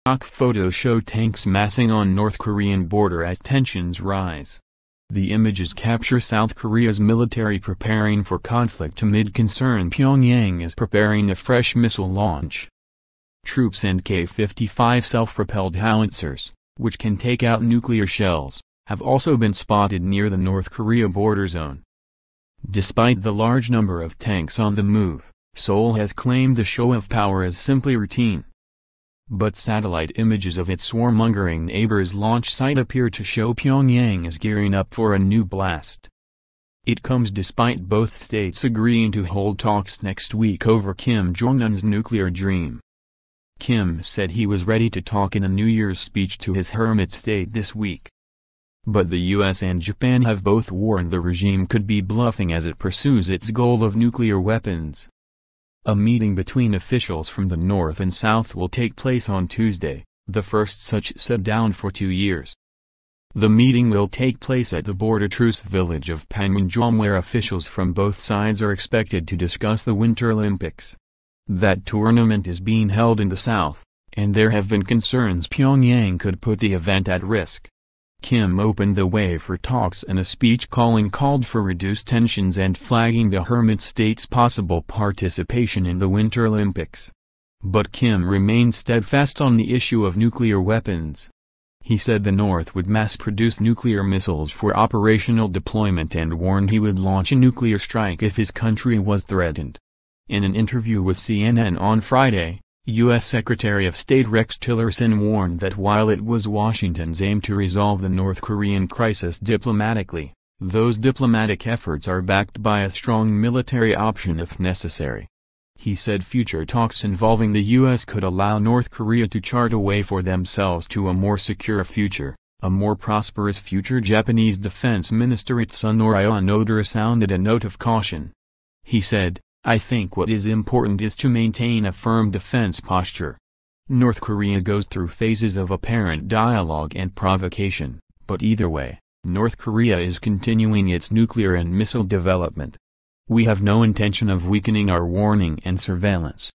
Stock photos show tanks massing on North Korean border as tensions rise. The images capture South Korea's military preparing for conflict amid concern Pyongyang is preparing a fresh missile launch. Troops and K-55 self-propelled howitzers, which can take out nuclear shells, have also been spotted near the North Korea border zone. Despite the large number of tanks on the move, Seoul has claimed the show of power as simply routine. But satellite images of its war-mongering neighbor's launch site appear to show Pyongyang is gearing up for a new blast. It comes despite both states agreeing to hold talks next week over Kim Jong-un's nuclear dream. Kim said he was ready to talk in a New Year's speech to his hermit state this week. But the US and Japan have both warned the regime could be bluffing as it pursues its goal of nuclear weapons. A meeting between officials from the North and South will take place on Tuesday, the first such sit-down for 2 years. The meeting will take place at the border truce village of Pyongyang, where officials from both sides are expected to discuss the Winter Olympics. That tournament is being held in the South, and there have been concerns Pyongyang could put the event at risk. Kim opened the way for talks in a speech called for reduced tensions and flagging the hermit state's possible participation in the Winter Olympics. But Kim remained steadfast on the issue of nuclear weapons. He said the North would mass-produce nuclear missiles for operational deployment and warned he would launch a nuclear strike if his country was threatened. In an interview with CNN on Friday, U.S. Secretary of State Rex Tillerson warned that while it was Washington's aim to resolve the North Korean crisis diplomatically, those diplomatic efforts are backed by a strong military option if necessary. He said future talks involving the U.S. could allow North Korea to chart a way for themselves to a more secure future, a more prosperous future. Japanese Defense Minister Itsunori Onodera sounded a note of caution. He said, "I think what is important is to maintain a firm defense posture. North Korea goes through phases of apparent dialogue and provocation, but either way, North Korea is continuing its nuclear and missile development. We have no intention of weakening our warning and surveillance."